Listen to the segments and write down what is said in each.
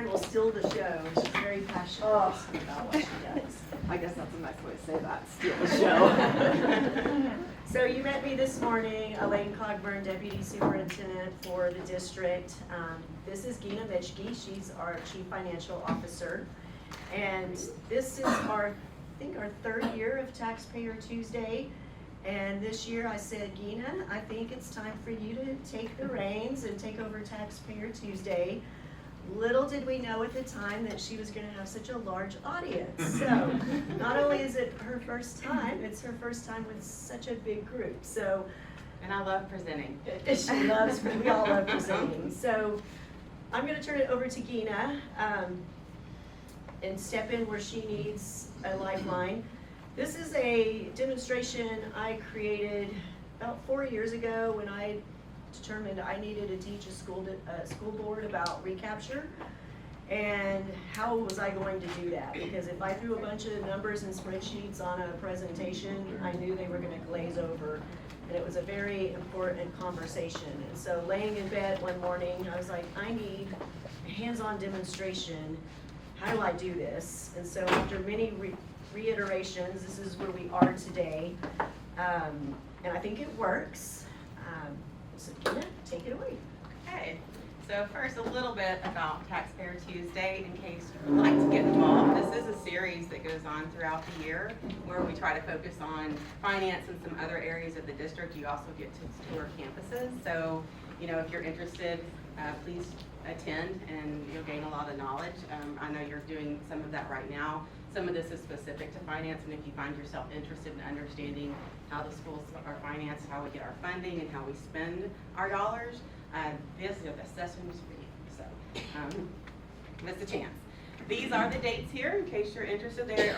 Karen will steal the show. She's very passionate about what she does. I guess that's a nice way to say that, steal the show. So you met me this morning, Elaine Cogburn, Deputy Superintendent for the district. This is Gina Mitschke. She's our Chief Financial Officer. And this is I think our third year of Taxpayer Tuesday. And this year I said, Gina, I think it's time for you to take the reins and take over Taxpayer Tuesday. Little did we know at the time that she was going to have such a large audience. So not only is it her first time, it's her first time with such a big group. So, and I love presenting. She loves, we all love presenting. So I'm going to turn it over to Gina and step in where she needs a lifeline. This is a demonstration I created about 4 years ago when I determined I needed to teach a school board about recapture, and how was I going to do that? Because if I threw a bunch of numbers and spreadsheets on a presentation, I knew they were going to glaze over, and it was a very important conversation. And so laying in bed one morning, I was like, I need a hands-on demonstration. How do I do this? And so after many reiterations, this is where we are today, and I think it works. So Gina, take it away. Okay, so first a little bit about Taxpayer Tuesday in case you would like to get involved. This is a series that goes on throughout the year where we try to focus on finance and some other areas of the district. You also get to tour campuses. So, you know, if you're interested, please attend and you'll gain a lot of knowledge. I know you're doing some of that right now. Some of this is specific to finance, and if you find yourself interested in understanding how the schools are financed, how we get our funding, and how we spend our dollars, this is the session for you. So, miss a chance. These are the dates here, in case you're interested. They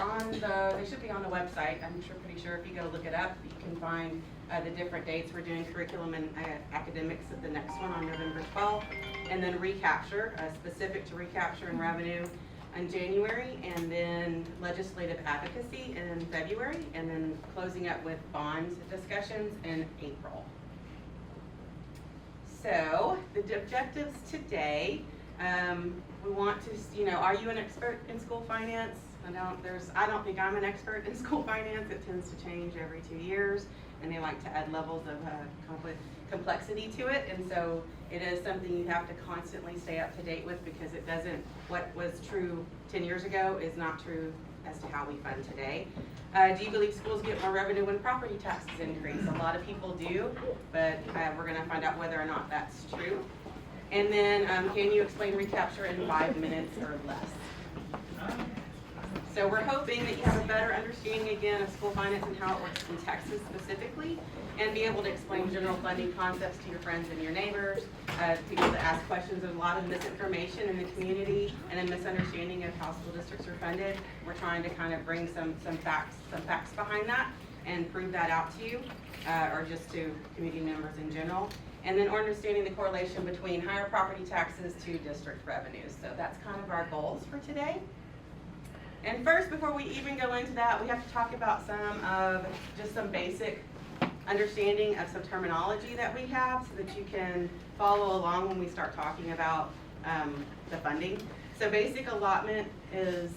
should be on the website. I'm pretty sure if you go look it up, you can find the different dates. We're doing curriculum and academics at the next one on November 12th, and then recapture, specific to recapture and revenue in January, and then legislative advocacy in February, and then closing up with bond discussions in April. So the objectives today, we want to, you know, are you an expert in school finance? I don't think I'm an expert in school finance. It tends to change every 2 years, and they like to add levels of complexity to it, and so it is something you have to constantly stay up to date with, because it doesn't, what was true 10 years ago is not true as to how we fund today. Do you believe schools get more revenue when property taxes increase? A lot of people do, but we're going to find out whether or not that's true. And then can you explain recapture in 5 minutes or less? So we're hoping that you have a better understanding again of school finance and how it works in Texas specifically, and be able to explain general funding concepts to your friends and your neighbors, to be able to ask questions. There's a lot of misinformation in the community and a misunderstanding of how school districts are funded. We're trying to kind of bring some facts behind that and prove that out to you, or just to community members in general. And then understanding the correlation between higher property taxes to district revenues. So that's kind of our goals for today. And first, before we even go into that, we have to talk about some basic understanding of some terminology that we have, so that you can follow along when we start talking about the funding. So basic allotment is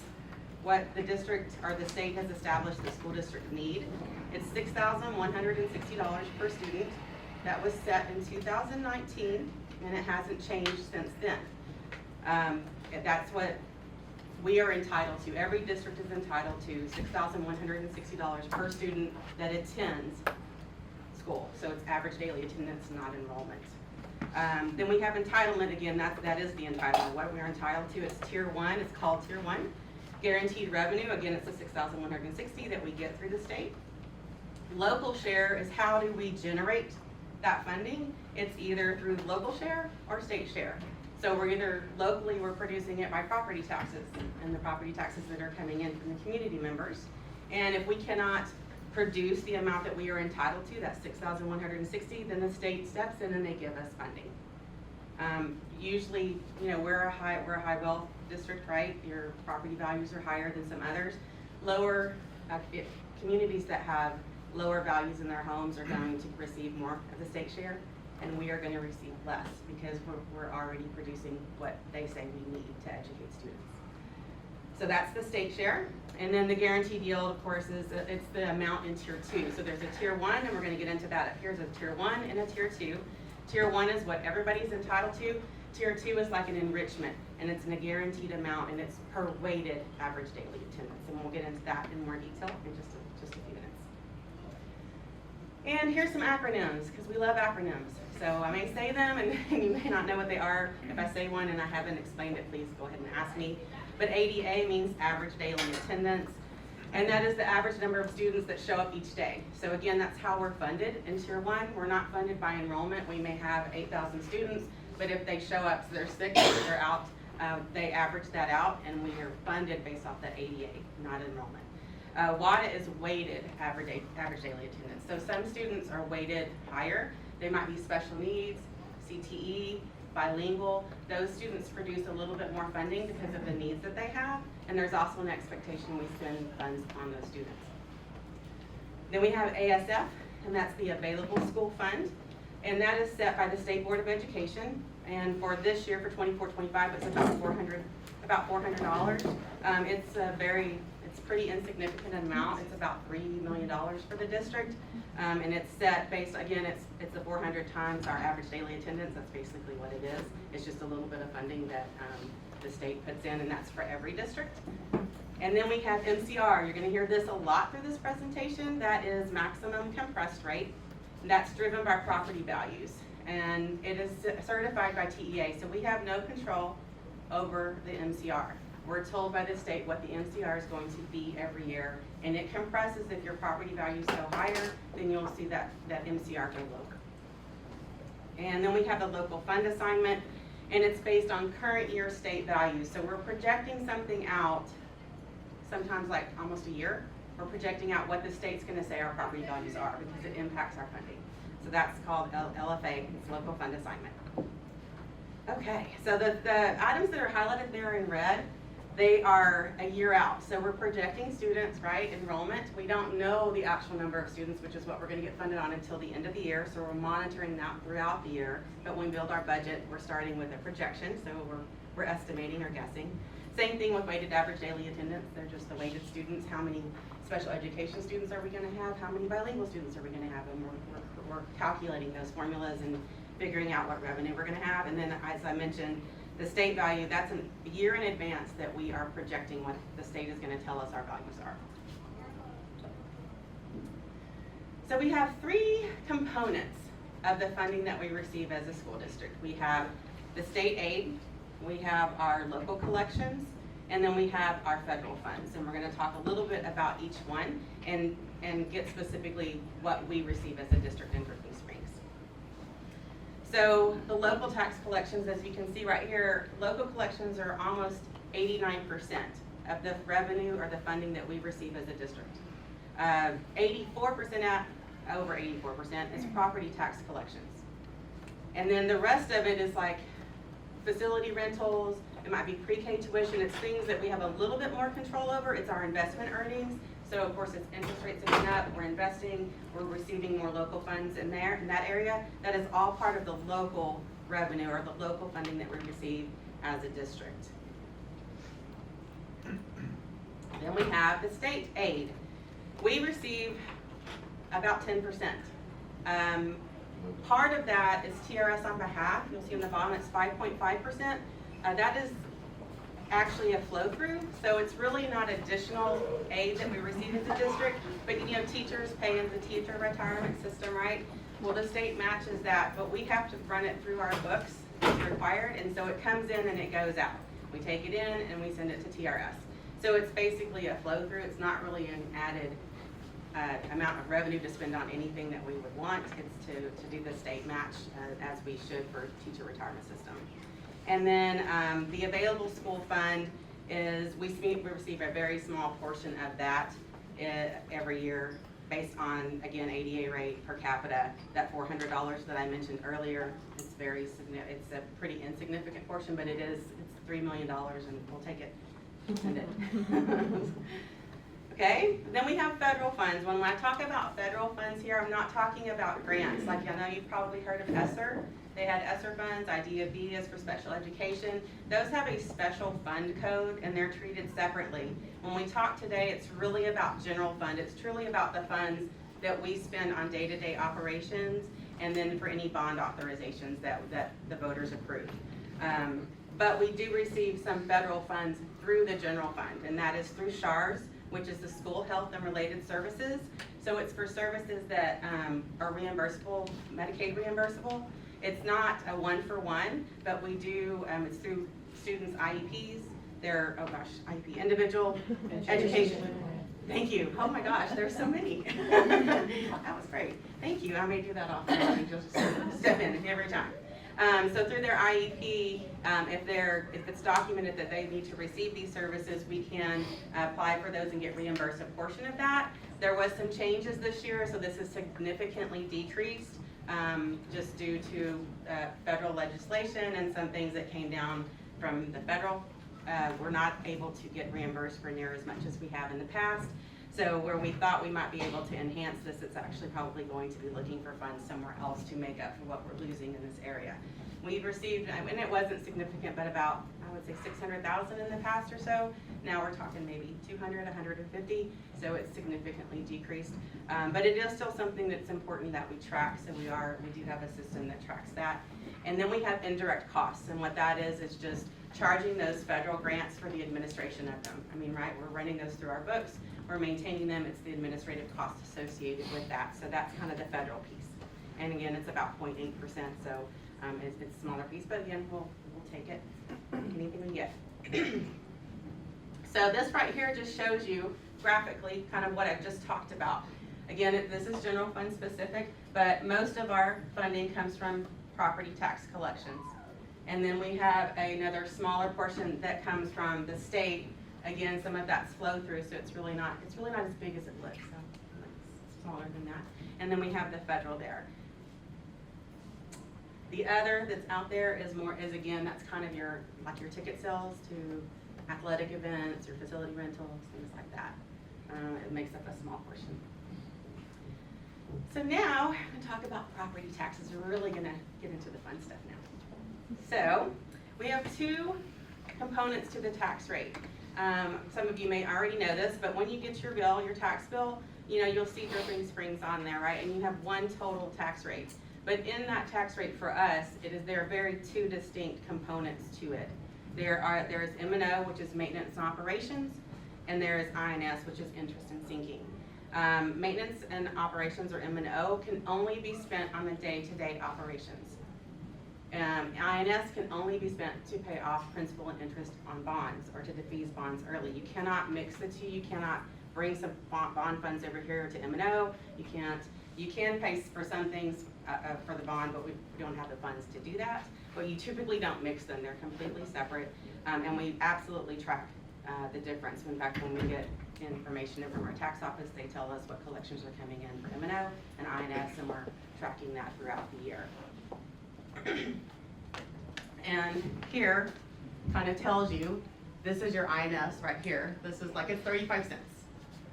what the district or the state has established the school district need. It's $6,160 per student. That was set in 2019, and it hasn't changed since then. That's what we are entitled to. Every district is entitled to $6,160 per student that attends school. So it's average daily attendance, not enrollment. Then we have entitlement. Again, that is the entitlement. What we are entitled to, it's tier 1. It's called tier 1. Guaranteed revenue, again, it's the $6,160 that we get through the state. Local share is how do we generate that funding. It's either through local share or state share. So we're either locally, we're producing it by property taxes, and the property taxes that are coming in from the community members. And if we cannot produce the amount that we are entitled to, that's $6,160, then the state steps in and they give us funding. Usually, you know, we're a high wealth district, right? Your property values are higher than some others. Lower communities that have lower values in their homes are going to receive more of the state share. and we are gonna receive less because we're already producing what they say we need to educate students. So that's the state share. And then the guaranteed yield, of course, is it's the amount in tier 2. So there's a tier 1, and we're gonna get into that. Here's a tier 1 and a tier 2. Tier 1 is what everybody's entitled to. Tier 2 is like an enrichment, and it's in a guaranteed amount, and it's per weighted average daily attendance. And we'll get into that in more detail in just a few minutes. And here's some acronyms, because we love acronyms. So I may say them, and you may not know what they are. If I say one and I haven't explained it, please go ahead and ask me. But ADA means average daily attendance, and that is the average number of students that show up each day. So again, that's how we're funded in Tier 1. We're not funded by enrollment. We may have 8,000 students, but if they show up, so they're sick or they're out, they average that out, and we are funded based off the ADA, not enrollment. WADA is weighted average daily attendance. So some students are weighted higher. They might be special needs, CTE, bilingual. Those students produce a little bit more funding because of the needs that they have, and there's also an expectation we spend funds on those students. Then we have ASF, and that's the Available School Fund, and that is set by the State Board of Education. And for this year, for 24-25, it's about $400. It's a pretty insignificant amount. It's about $3 million for the district, and it's set based, again, it's the 400 times our average daily attendance. That's basically what it is. It's just a little bit of funding that the state puts in, and that's for every district. And then we have MCR. You're going to hear this a lot through this presentation. That is maximum compressed rate. And that's driven by property values, and it is certified by TEA. So we have no control over the MCR. We're told by the state what the MCR is going to be every year, and it compresses. If your property values go higher, then you'll see that MCR go lower. And then we have the local fund assignment, and it's based on current year state values. So we're projecting something out, sometimes like almost a year. We're projecting out what the state's going to say our property values are because it impacts our funding. So that's called LFA, it's local fund assignment. Okay, so the items that are highlighted there in red, they are a year out. So we're projecting students, right, enrollment. We don't know the actual number of students, which is what we're going to get funded on until the end of the year. So we're monitoring that throughout the year. But when we build our budget, we're starting with a projection. So we're estimating or guessing. Same thing with weighted average daily attendance. They're just the weighted students. How many special education students are we going to have? How many bilingual students are we going to have? And we're calculating those formulas and figuring out what revenue we're going to have. And then, as I mentioned, the state value, that's a year in advance that we are projecting what the state is going to tell us our values are. So we have 3 components of the funding that we receive as a school district. We have the state aid, we have our local collections, and then we have our federal funds. And we're going to talk a little bit about each one and get specifically what we receive as a district in Dripping Springs. So the local tax collections, as you can see right here, local collections are almost 89% of the revenue or the funding that we receive as a district. 84%, over 84% is property tax collections. And then the rest of it is like facility rentals, it might be pre-K tuition, it's things that we have a little bit more control over. It's our investment earnings. So of course, it's interest rates are going up, we're investing, we're receiving more local funds in that area. That is all part of the local revenue or the local funding that we receive as a district. Then we have the state aid. We receive about 10%. Part of that is TRS on behalf. You'll see on the bottom it's 5.5%. That is actually a flow through, so it's really not additional aid that we receive as a district, but you know, teachers pay into the teacher retirement system, right? Well, the state matches that, but we have to run it through our books, it's required, and so it comes in and it goes out. We take it in and we send it to TRS. So it's basically a flow through. It's not really an added amount of revenue to spend on anything that we would want. It's to do the state match as we should for teacher retirement system. And then the available school fund is, we receive a very small portion of that every year based on, again, ADA rate per capita. That $400 that I mentioned earlier, it's very significant. It's a pretty insignificant portion, but it's $3 million, and we'll take it and send it. Okay, then we have federal funds. When I talk about federal funds here, I'm not talking about grants. Like I know you've probably heard of ESSER. They had ESSER funds, IDEA-B is for special education. Those have a special fund code and they're treated separately. When we talk today, it's really about general fund. It's truly about the funds that we spend on day-to-day operations and then for any bond authorizations that the voters approve. But we do receive some federal funds through the general fund, and that is through SHARS, which is the School Health and Related Services. So it's for services that are reimbursable, Medicaid reimbursable. It's not a one-for-one, but we do, it's through students' IEPs, their, oh gosh, IEP, individual education. Thank you. Oh my gosh, there's so many. That was great. Thank you. I may do that often. You'll just step in every time. So through their IEP, if it's documented that they need to receive these services, we can apply for those and get reimbursed a portion of that. There was some changes this year, so this is significantly decreased just due to federal legislation and some things that came down from the federal. We're not able to get reimbursed for near as much as we have in the past. So where we thought we might be able to enhance this, it's actually probably going to be looking for funds somewhere else to make up for what we're losing in this area. We've received, and it wasn't significant, but about, I would say 600,000 in the past or so. Now we're talking maybe 200, 150, so it's significantly decreased. But it is still something that's important that we track, so we do have a system that tracks that. And then we have indirect costs, and what that is just charging those federal grants for the administration of them. I mean, right, we're running those through our books, we're maintaining them, it's the administrative cost associated with that. So that's kind of the federal piece. And again, it's about 0.8%, so it's a smaller piece, but again, we'll take it, anything we get. So this right here just shows you graphically kind of what I've just talked about. Again, this is general fund specific, but most of our funding comes from property tax collections. And then we have another smaller portion that comes from the state. Again, some of that's flow through, so it's really not as big as it looks. So it's smaller than that. And then we have the federal there. The other that's out there is again, that's kind of your ticket sales to athletic events or facility rentals, things like that. It makes up a small portion. So now we're going to talk about property taxes. We're really going to get into the fun stuff now. So we have two components to the tax rate. Some of you may already know this, but when you get your bill, your tax bill, you'll see dripping springs on there, right? And you have one total tax rate. But in that tax rate for us, there are very two distinct components to it. There is M&O, which is maintenance and operations, and there is INS, which is interest and sinking. Maintenance and operations, or M&O, can only be spent on the day-to-day operations. INS can only be spent to pay off principal and interest on bonds or to defease bonds early. You cannot mix the two. You cannot bring some bond funds over here to M&O. You can pay for some things for the bond, but we don't have the funds to do that. But you typically don't mix them. They're completely separate. And we absolutely track the difference. In fact, when we get information from our tax office, they tell us what collections are coming in for M&O and INS, and we're tracking that throughout the year. And here kind of tells you, this is your INS right here. This is like it's 35 cents.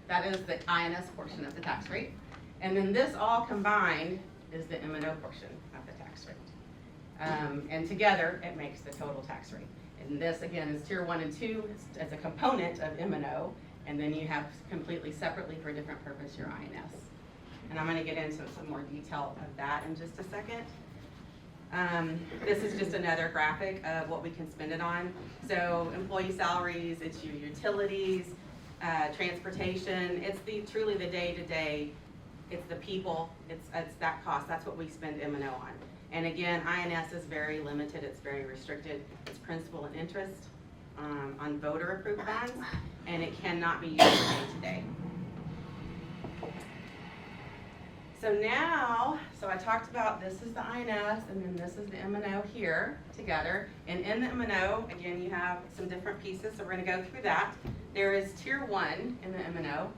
That is the INS portion of the tax rate. And then this all combined is the M&O portion of the tax rate. And together it makes the total tax rate. And this again is tier 1 and 2 as a component of M&O. And then you have completely separately for a different purpose your INS. And I'm going to get into some more detail of that in just a second. This is just another graphic of what we can spend it on. So employee salaries, it's your utilities, transportation, it's truly the day-to-day, it's the people, it's that cost, that's what we spend M&O on. And again, INS is very limited, it's very restricted, it's principal and interest on voter-approved bonds, and it cannot be used day-to-day. So I talked about this is the INS and then this is the M&O here together. And in the M&O, again, you have some different pieces, so we're going to go through that. There is tier 1 in the M&O,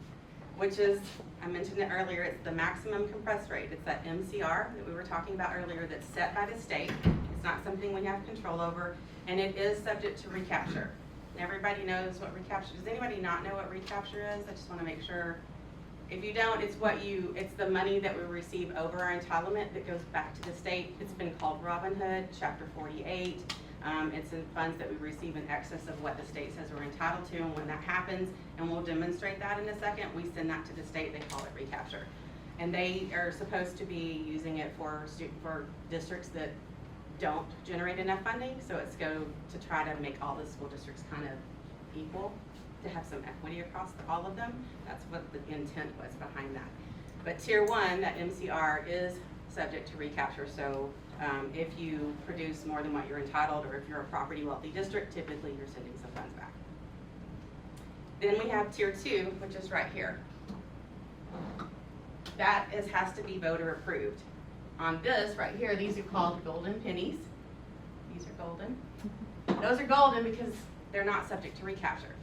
which is, I mentioned it earlier, it's the maximum compressed rate. It's that MCR that we were talking about earlier that's set by the state. It's not something we have control over, and it is subject to recapture. and everybody knows what recapture, does anybody not know what recapture is? I just wanna make sure. If you don't, it's the money that we receive over our entitlement that goes back to the state. It's been called Robin Hood, Chapter 48. It's in funds that we receive in excess of what the state says we're entitled to, and when that happens, and we'll demonstrate that in a second, we send that to the state, they call it recapture. And they are supposed to be using it for districts that don't generate enough funding, so it's go to try to make all the school districts kind of equal, to have some equity across all of them. That's what the intent was behind that. But tier 1, that MCR is subject to recapture, so if you produce more than what you're entitled, or if you're a property wealthy district, typically you're sending some funds back. Then we have tier 2, which is right here. That has to be voter approved. On this right here, these are called golden pennies. These are golden. Those are golden because they're not subject to recapture.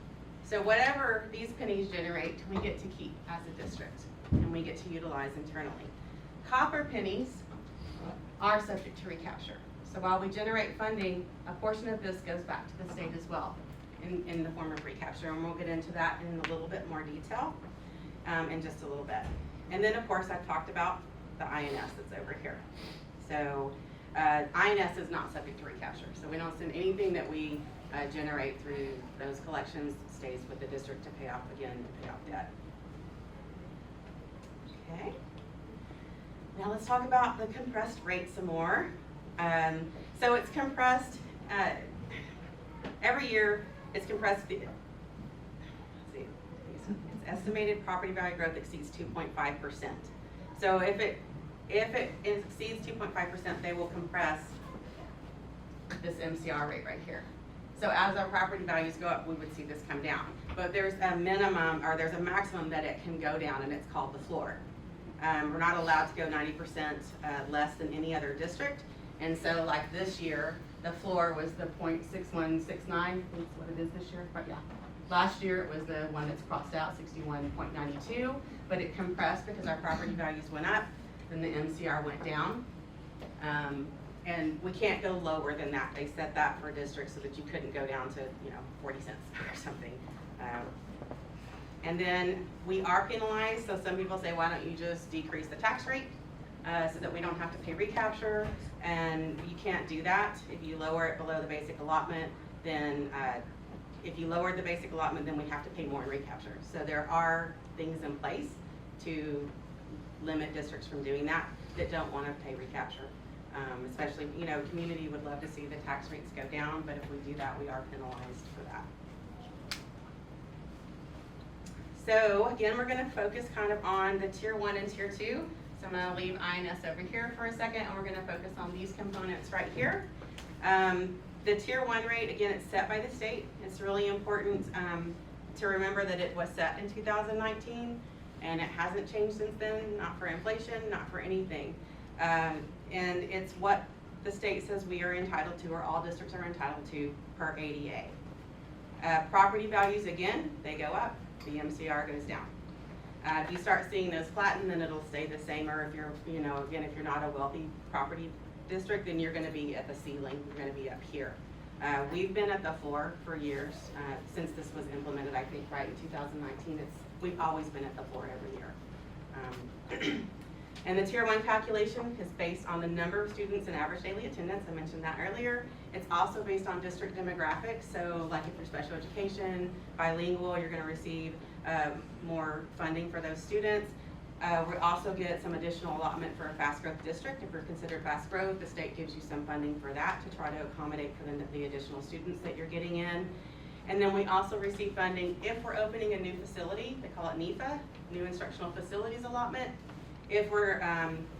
So whatever these pennies generate, we get to keep as a district, and we get to utilize internally. Copper pennies are subject to recapture. So while we generate funding, a portion of this goes back to the state as well in the form of recapture, and we'll get into that in a little bit more detail in just a little bit. And then of course I talked about the INS that's over here. So INS is not subject to recapture, so we don't send anything that we generate through those collections, stays with the district to pay off debt. Okay. Now let's talk about the compressed rate some more. So it's compressed, every year it's compressed, let's see, its estimated property value growth exceeds 2.5%. So if it exceeds 2.5%, they will compress this MCR rate right here. So as our property values go up, we would see this come down. But there's a minimum, or there's a maximum that it can go down, and it's called the floor. We're not allowed to go 90% less than any other district. And so like this year, the floor was the 0.6169, that's what it is this year, but yeah. Last year, it was the one that's crossed out, 61.92, but it compressed because our property values went up, then the MCR went down. And we can't go lower than that. They set that for districts so that you couldn't go down to, 40 cents or something. And then we are penalized, so some people say, why don't you just decrease the tax rate so that we don't have to pay recapture? And you can't do that. If you lower it below the basic allotment, then if you lower the basic allotment, then we have to pay more in recapture. So there are things in place to limit districts from doing that don't want to pay recapture. Especially, community would love to see the tax rates go down, but if we do that, we are penalized for that. So again, we're going to focus kind of on the tier 1 and tier 2. So I'm going to leave INS over here for a second, and we're going to focus on these components right here. The tier 1 rate, again, it's set by the state. It's really important to remember that it was set in 2019, and it hasn't changed since then, not for inflation, not for anything. And it's what the state says we are entitled to, or all districts are entitled to per ADA. Property values, again, they go up, the MCR goes down. If you start seeing those flatten, then it'll stay the same, or if you're, again, if you're not a wealthy property district, then you're gonna be at the ceiling, you're gonna be up here. We've been at the floor for years, since this was implemented, I think, right in 2019. We've always been at the floor every year. And the tier 1 calculation is based on the number of students and average daily attendance. I mentioned that earlier. It's also based on district demographics. So like if you're special education, bilingual, you're gonna receive more funding for those students. We also get some additional allotment for a fast growth district. If you're considered fast growth, the state gives you some funding for that to try to accommodate for the additional students that you're getting in. And then we also receive funding if we're opening a new facility. They call it NIFA, New Instructional Facilities Allotment. If we're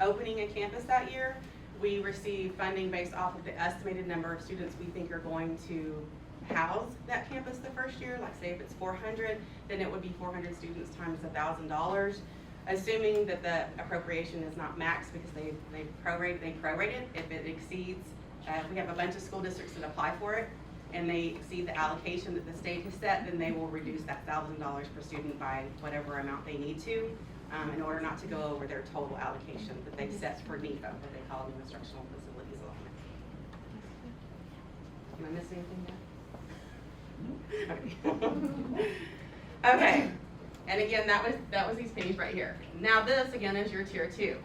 opening a campus that year, we receive funding based off of the estimated number of students we think are going to house that campus the first year. Like say if it's 400, then it would be 400 students times $1,000, assuming that the appropriation is not maxed because they prorate it. If it exceeds, we have a bunch of school districts that apply for it, and they exceed the allocation that the state has set, then they will reduce that $1,000 per student by whatever amount they need to. In order not to go over their total allocation that they've set for NIFA, what they call New Instructional Facilities Allotment. Am I missing anything there? Okay, and again, that was these pennies right here. Now this, again, is your tier 2.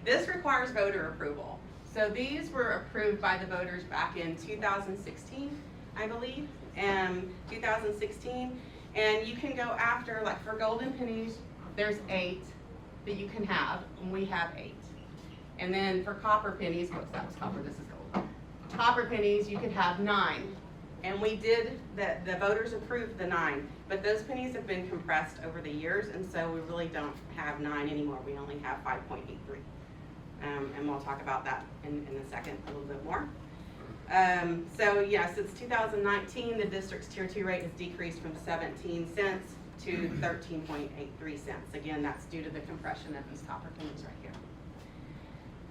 This requires voter approval. So these were approved by the voters back in 2016, I believe, 2016. And you can go after, like for golden pennies, there's 8 that you can have, and we have 8. And then for copper pennies, whoops, that was copper, this is gold. Copper pennies, you could have 9. And we did, the voters approved the 9, but those pennies have been compressed over the years, and so we really don't have 9 anymore. We only have 5.83. And we'll talk about that in a second a little bit more. So yeah, since 2019, the district's tier 2 rate has decreased from 17 cents to 13.83 cents. Again, that's due to the compression of these copper pennies right here.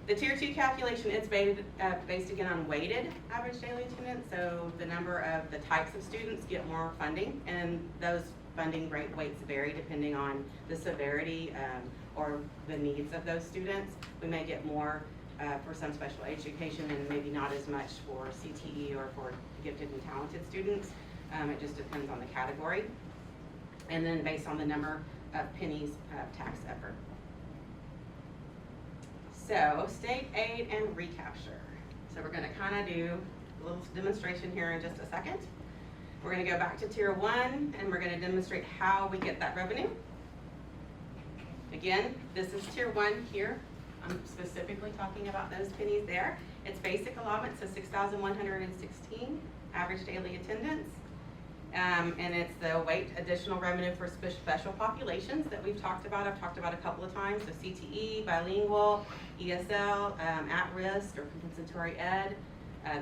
The tier 2 calculation is based again on weighted average daily attendance. So the number of the types of students get more funding, and those funding rate weights vary depending on the severity or the needs of those students. We may get more for some special education and maybe not as much for CTE or for gifted and talented students. It just depends on the category. And then based on the number of pennies of tax effort. So state aid and recapture. So we're gonna kind of do a little demonstration here in just a second. We're gonna go back to tier 1 and we're gonna demonstrate how we get that revenue. Again, this is tier 1 here. I'm specifically talking about those pennies there. It's basic allotment, so 6,116 average daily attendance. And it's the weight additional revenue for special populations that we've talked about. I've talked about a couple of times. So CTE, bilingual, ESL, at risk or compensatory ed,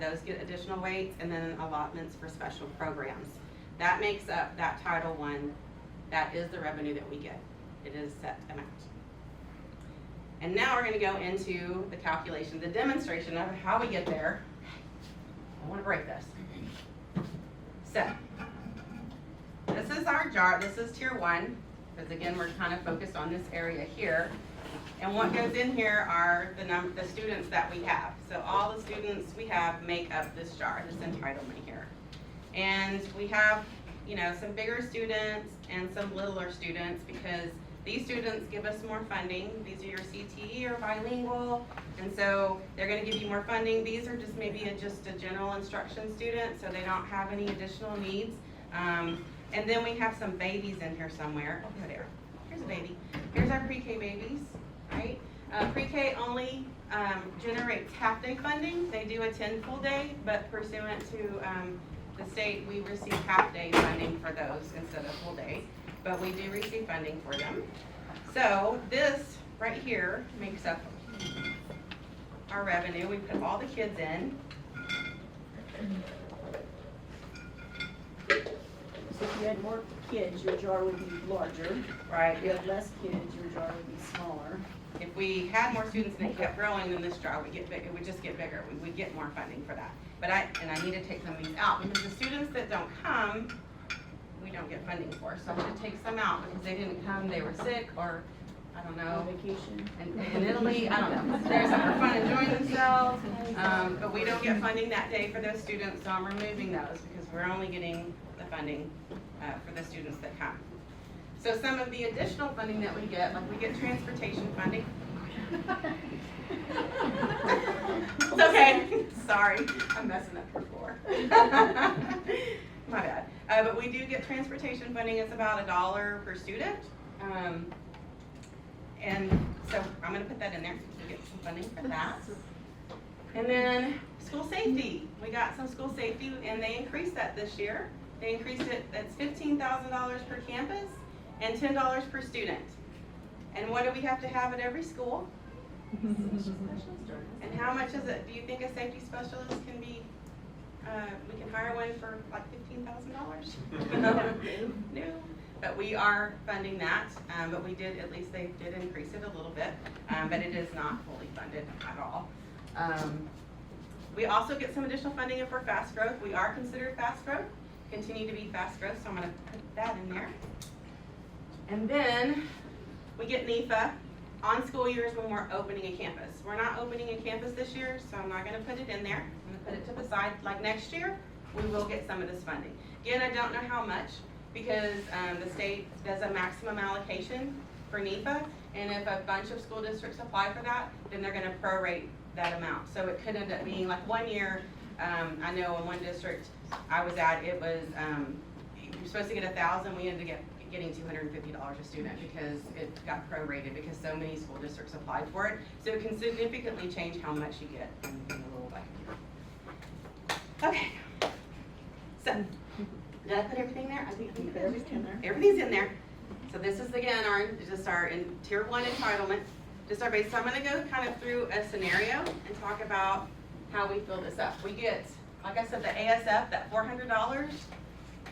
those get additional weights, and then allotments for special programs. That makes up that Title I. That is the revenue that we get. It is set amount. And now we're going to go into the calculation, the demonstration of how we get there. I want to break this. So, this is our jar. This is tier 1, because again, we're kind of focused on this area here. And what goes in here are the students that we have. So all the students we have make up this jar, this entitlement here. And we have, you know, some bigger students and some littler students because these students give us more funding. These are your CTE or bilingual, and so they're going to give you more funding. These are just maybe just a general instruction student, so they don't have any additional needs. And then we have some babies in here somewhere. Oh, there. Here's a baby. Here's our pre-K babies, right? Pre-K only generates half-day funding. They do attend full day, but pursuant to the state, we receive half-day funding for those instead of full day. But we do receive funding for them. So this right here makes up our revenue. We put all the kids in. So if you had more kids, your jar would be larger. Right. If you had less kids, your jar would be smaller. If we had more students and it kept growing, then this jar would get big. It would just get bigger. We would get more funding for that. But I need to take some of these out because the students that don't come, we don't get funding for. So I'm going to take some out because they didn't come, they were sick, or I don't know. On vacation. In Italy, I don't know. They're somewhere fun enjoying themselves, but we don't get funding that day for those students, so I'm removing those because we're only getting the funding for the students that come. So some of the additional funding that we get, like we get transportation funding. It's okay. Sorry, I'm messing up your floor. My bad. But we do get transportation funding. It's about $1 per student. And so I'm going to put that in there. We get some funding for that. And then school safety. We got some school safety, and they increased that this year. They increased it. That's $15,000 per campus and $10 per student. And what do we have to have at every school? And how much is it? Do you think a safety specialist can be? We can hire one for like $15,000. No, but we are funding that. But we did, at least they did increase it a little bit. But it is not fully funded at all. We also get some additional funding if we're fast growth. We are considered fast growth, continue to be fast growth. So I'm going to put that in there. And then we get NEFA on school years when we're opening a campus. We're not opening a campus this year, so I'm not going to put it in there. I'm going to put it to the side. Like next year, we will get some of this funding. Again, I don't know how much, because the state does a maximum allocation for NEPA, and if a bunch of school districts apply for that, then they're gonna prorate that amount. So it could end up being like 1 year, I know in one district I was at, it was, you're supposed to get 1,000, we ended up getting $250 a student because it got prorated because so many school districts applied for it. So it can significantly change how much you get in a little way. Okay, so, did I put everything there? I think Everything's in there. everything's in there. So this is again our in tier 1 entitlement, just our base. So I'm gonna go kind of through a scenario and talk about how we fill this up. We get, like I said, the ASF, that $400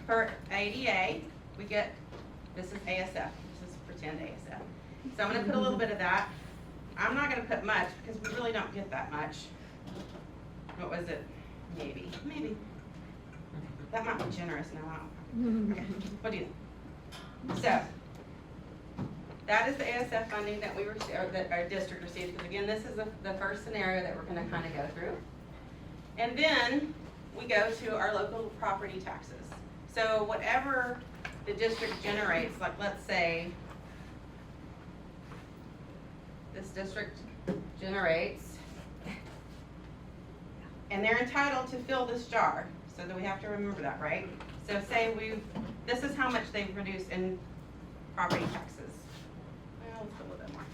per ADA. We get, this is ASF, this is pretend ASF. So I'm gonna put a little bit of that. I'm not gonna put much because we really don't get that much. What was it? Maybe. That might be generous now. Okay, what do you think? So, that is the ASF funding that we received, or that our district received, because again, this is the first scenario that we're gonna kind of go through. And then we go to our local property taxes. So whatever the district generates, like let's say this district generates, and they're entitled to fill this jar, so that we have to remember that, right? So say this is how much they've reduced in property taxes. Well, let's put a little bit more.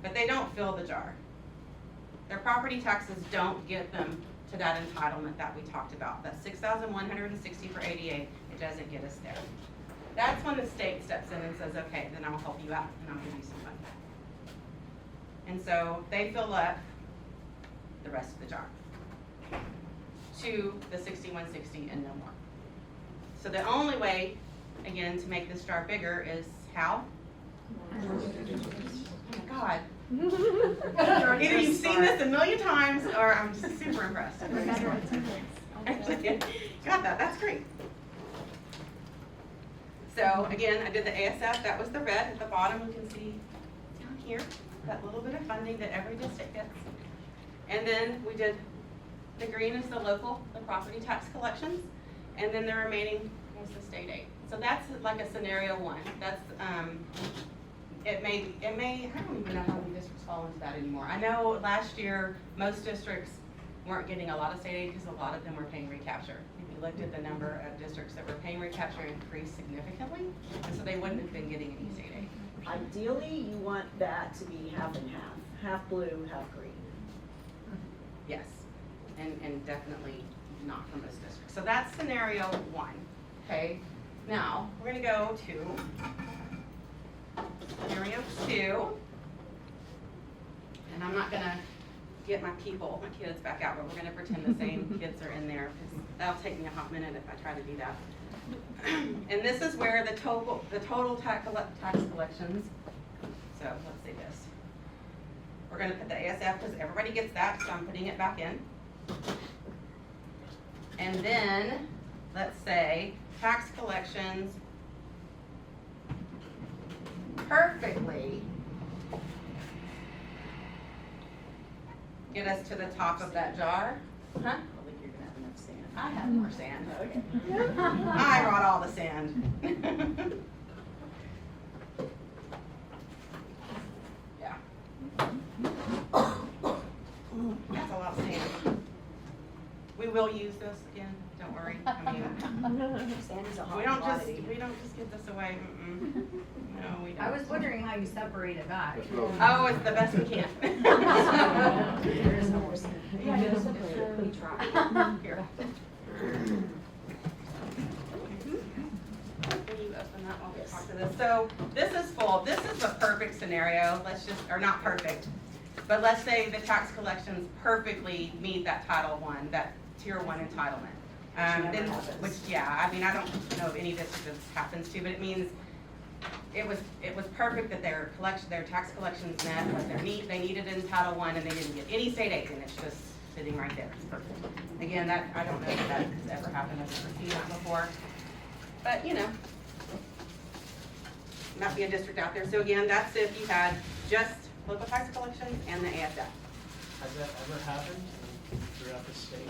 But they don't fill the jar. Their property taxes don't get them to that entitlement that we talked about. That's $6,160 for ADA. It doesn't get us there. That's when the state steps in and says, okay, then I'll help you out and I'll give you some money. And so they fill up the rest of the jar to the 6160 and no more. So the only way, again, to make this jar bigger is how? Oh my God. Either you've seen this a million times or I'm just super impressed. Got that, that's great. So again, I did the ASF, that was the red at the bottom. You can see down here, that little bit of funding that every district gets. And then we did, the green is the property tax collections, and then the remaining was the state aid. So that's like a scenario 1. That's, it may, I don't even know how many districts fall into that anymore. I know last year, most districts weren't getting a lot of state aid because a lot of them were paying recapture. If you looked at the number of districts that were paying recapture increased significantly, and so they wouldn't have been getting any state aid. Ideally, you want that to be half and half, half blue, half green. Yes, and definitely not from most districts. So that's scenario 1, okay? Now, we're gonna go to scenario 2. And I'm not gonna get my kids back out, but we're gonna pretend the same kids are in there, because that'll take me a hot minute if I try to do that. And this is where the total tax collections, so let's see this. We're gonna put the ASF because everybody gets that, so I'm putting it back in. And then, let's say, tax collections perfectly get us to the top of that jar. Huh? I don't think you're gonna have enough sand. I have more sand. Okay. I brought all the sand. Yeah. That's a lot of sand. We will use this again, don't worry. I mean, Sand is a we hot don't commodity. just get this away. Mm-mm. No, we don't. I was wondering how you separate it back. Oh, it's the best we can. There is no more sand. Yeah, Yeah, just- we try. Here. Can you open that while we talk to this? So this is full. This is the perfect scenario. Let's just, or not perfect, but let's say the tax collections perfectly meet that Title I, that Tier 1 entitlement. Which never Then, happens. which, yeah, I mean, I don't know of any district this happens to, but it means it was perfect that their tax collections met what they needed in Title I, and they didn't get any state aid, and it's just sitting right there. It's perfect. Again, that, I don't know if that has ever happened. I've never seen that before. But, you know, might be a district out there. So again, that's if you had just local tax collections and the ASF. Has that ever happened throughout the state?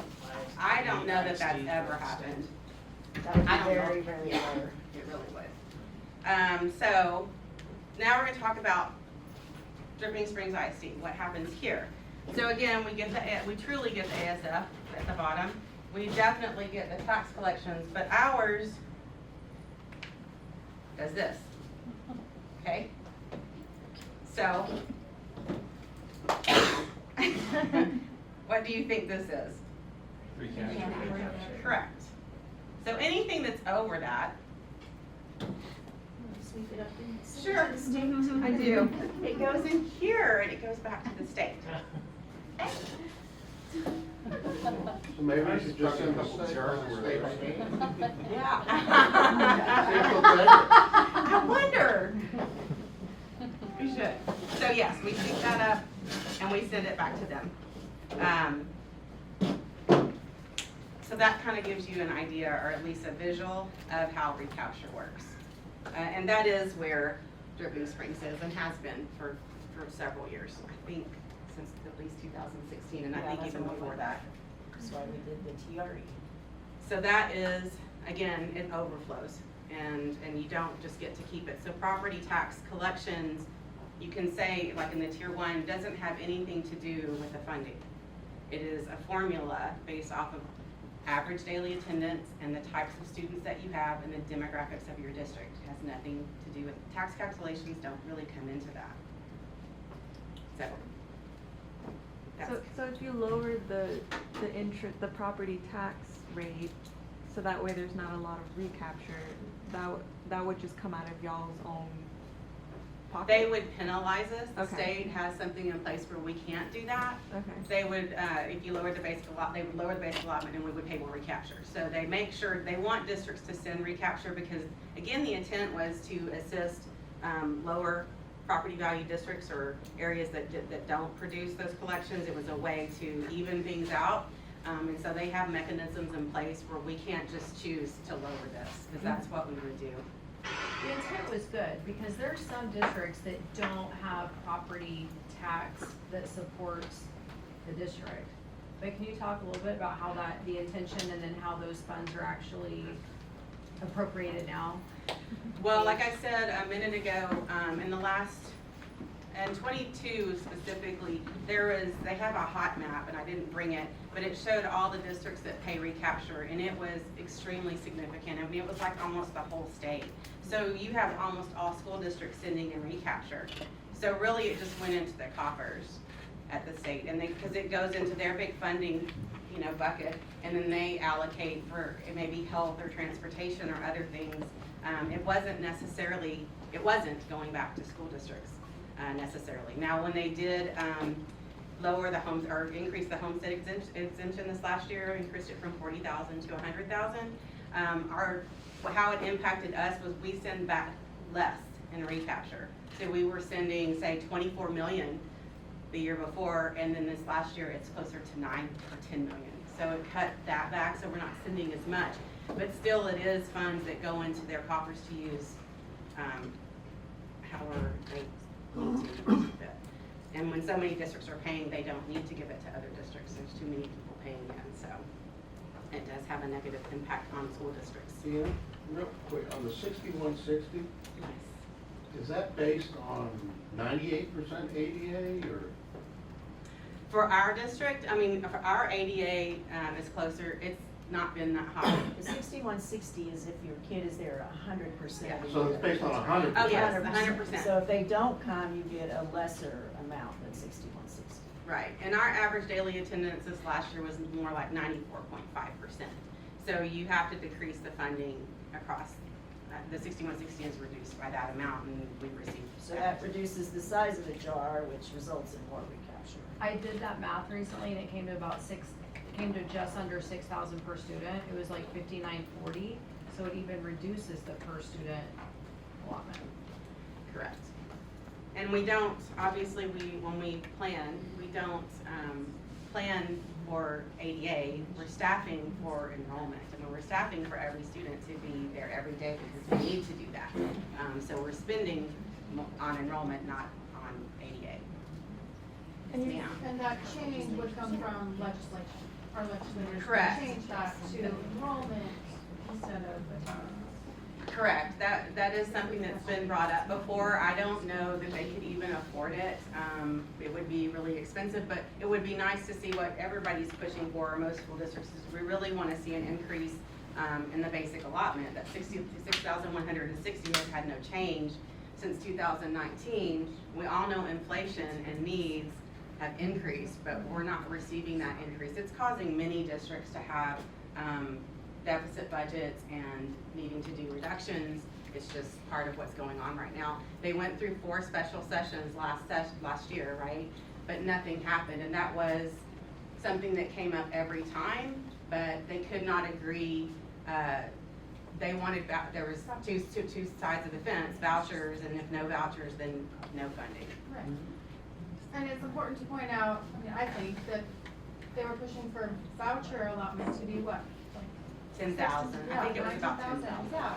I don't know that that's ever happened. That would be I don't know. very, very Yeah. rare. It really would. So now we're gonna talk about Dripping Springs ISD, what happens here. So again, we truly get the ASF at the bottom. We definitely get the tax collections, but ours does this, okay? So, what do you think this is? Correct. So anything that's over that, Sweep it up and send Sure. it to the state. I do. It goes in here and it goes back to the state. So maybe we should just send a state. Yeah. I I wonder. We should. So yes, we pick that up and we send it back to them. So that kind of gives you an idea, or at least a visual, of how recapture works. And that is where Dripping Springs is and has been for several years. I think since at least 2016, and I Yeah, think that's even when we before went that. That's why we did the TRE. So that is, again, it overflows, and you don't just get to keep it. So property tax collections, you can say, like in the tier 1, doesn't have anything to do with the funding. It is a formula based off of average daily attendance and the types of students that you have and the demographics of your district. It has nothing to do with, tax calculations don't really come into that. So. that's- So if you lowered the property tax rate, so that way there's not a lot of recapture, that would just come out of y'all's own pocket? They would penalize us. The Okay. state has something in place where we can't do that. Okay. They would, if you lowered the basic allotment, they would lower the basic allotment and we would pay more recapture. So they make sure, they want districts to send recapture because, again, the intent was to assist lower property value districts or areas that don't produce those collections. It was a way to even things out. And so they have mechanisms in place where we can't just choose to lower this, because that's what we would do. The intent was good, because there's some districts that don't have property tax that supports the district. But can you talk a little bit about how the intention and then how those funds are actually appropriated now? Well, like I said a minute ago, in the last, and 22 specifically, they have a hot map, and I didn't bring it, but it showed all the districts that pay recapture, and it was extremely significant. I mean, it was like almost the whole state. So you have almost all school districts sending in recapture. So really, it just went into the coffers at the state, and because it goes into their big funding, bucket, and then they allocate for maybe health or transportation or other things. It wasn't going back to school districts necessarily. Now, when they did lower the homes or increase the homestead exemption this last year, increased it from 40,000 to 100,000. How it impacted us was we send back less in recapture. So we were sending, say, 24 million the year before, and then this last year it's closer to 9 or 10 million. So it cut that back, so we're not sending as much. But still, it is funds that go into their coffers to use however they need to. And when so many districts are paying, they don't need to give it to other districts. There's too many people paying it, so it does have a negative impact on school districts. Yeah, real quick, on the 6160, is that based on 98% ADA or? For our district, for our ADA is closer, it's not been that high. The 6160 is if your kid is there 100%. Yeah. So it's based on 100%? Oh, yes, 100%. So if they don't come, you get a lesser amount than 6160. Right, and our average daily attendance this last year was more like 94.5%. So you have to decrease the funding across, the 6160 is reduced by that amount, and we receive. So that reduces the size of the jar, which results in more recapture. I did that math recently and it came to just under 6,000 per student. It was like 59.40, so it even reduces the per student allotment. Correct. And we don't, obviously, when we plan, we don't plan for ADA, we're staffing for enrollment. And we're staffing for every student to be there every day because we need to do that. So we're spending on enrollment, not on ADA. Yeah. And that change would come from legislation, our legislators would Correct. change that to enrollment instead of attendance. Correct, that is something that's been brought up before. I don't know that they could even afford it. It would be really expensive, but it would be nice to see what everybody's pushing for, most school districts, is we really wanna see an increase in the basic allotment. That 66,160 has had no change since 2019. We all know inflation and needs have increased, but we're not receiving that increase. It's causing many districts to have deficit budgets and needing to do reductions. It's just part of what's going on right now. They went through 4 special sessions last year, right? But nothing happened, and that was something that came up every time, but they could not agree. They wanted, there was two sides of the fence, vouchers, and if no vouchers, then no funding. Right. And it's important to point out, I mean, I think that they were pushing for voucher allotment to be what? 10,000, I think it was about 10,000. Yeah.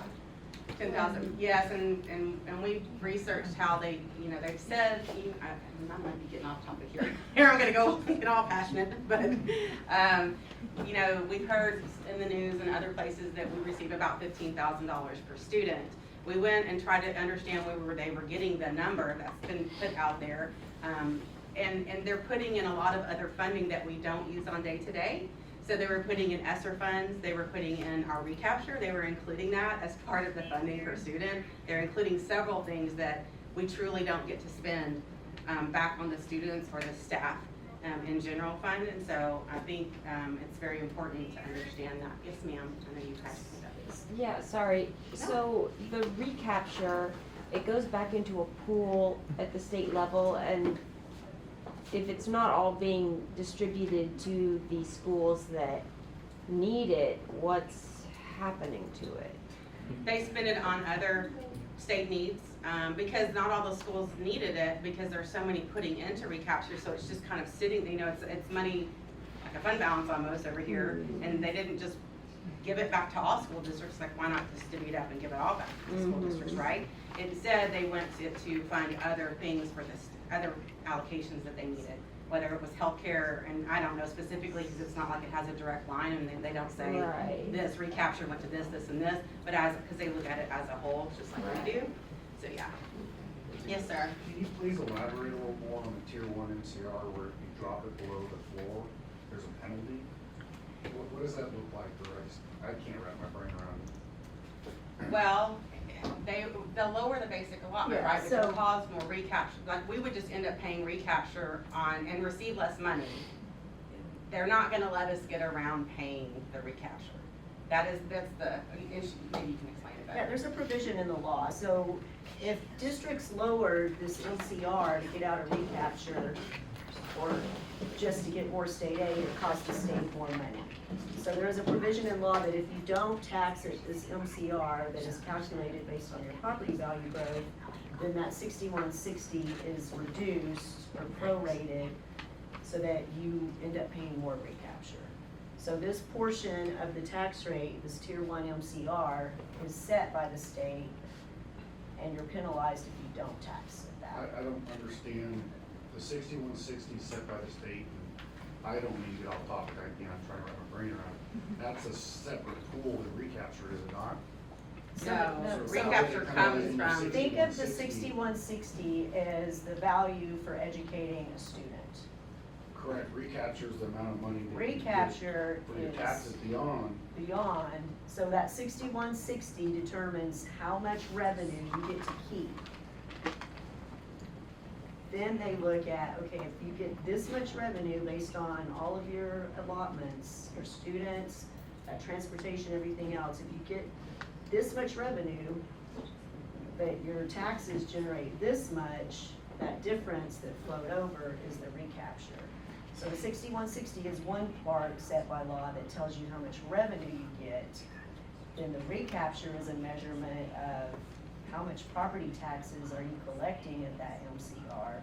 10,000, yes, and we've researched how they, you know, they've said, I might be getting off topic here. Here I'm gonna go get all passionate, but, you know, we've heard in the news and other places that we receive about $15,000 per student. We went and tried to understand where they were getting the number that's been put out there. And they're putting in a lot of other funding that we don't use on day to day. So they were putting in ESSER funds, they were putting in our recapture, they were including that as part of the funding per student. They're including several things that we truly don't get to spend back on the students or the staff in general fund. And so I think it's very important to understand that. Yes, ma'am, I know you guys said this. Yeah, sorry. So the recapture, it goes back into a pool at the state level, and if it's not all being distributed to the schools that need it, what's happening to it? They spend it on other state needs, because not all the schools needed it, because there's so many putting into recapture, so it's just kind of sitting, you know, it's money, like a fund balance almost over here, and they didn't just give it back to all school districts, like why not just divvy it up and give it all back to the school districts, right? Instead, they went to fund other things for this, other allocations that they needed, whether it was healthcare, and I don't know specifically, because it's not like it has a direct line, and they don't say Right. this recapture went to this, this, and this, but because they look at it as a whole, just like we do. So yeah. Yes, sir. Can you please elaborate a little more on the tier 1 MCR where if you drop it below the floor, there's a penalty? What does that look like for us? I can't wrap my brain around it. Well, they'll lower the basic allotment, Yeah, right, which so- will cause more recapture. Like, we would just end up paying recapture on, and receive less money. They're not gonna let us get around paying the recapture. That's the issue, maybe you can explain it better. Yeah, there's a provision in the law, so if districts lower this MCR to get out of recapture, or just to get more state aid, it costs the state more money. So there is a provision in law that if you don't tax it, this MCR that is calculated based on your property value growth, then that 6160 is reduced or prorated so that you end up paying more recapture. So this portion of the tax rate, this tier 1 MCR, is set by the state, and you're penalized if you don't tax it that. I don't understand, the 6160 set by the state, and I don't mean to get off topic, I'm trying to wrap my brain around it. That's a separate pool than recapture, is it not? No, So recapture it's kind of comes in the from, Think of the 6160. 6160 as the value for educating a student. Correct, recapture is the amount of money that you get Recapture for your taxes is beyond. beyond, so that 6160 determines how much revenue you get to keep. Then they look at, okay, if you get this much revenue based on all of your allotments, your students, transportation, everything else, if you get this much revenue, but your taxes generate this much, that difference that flowed over is the recapture. So the 6160 is one part set by law that tells you how much revenue you get. Then the recapture is a measurement of how much property taxes are you collecting at that MCR.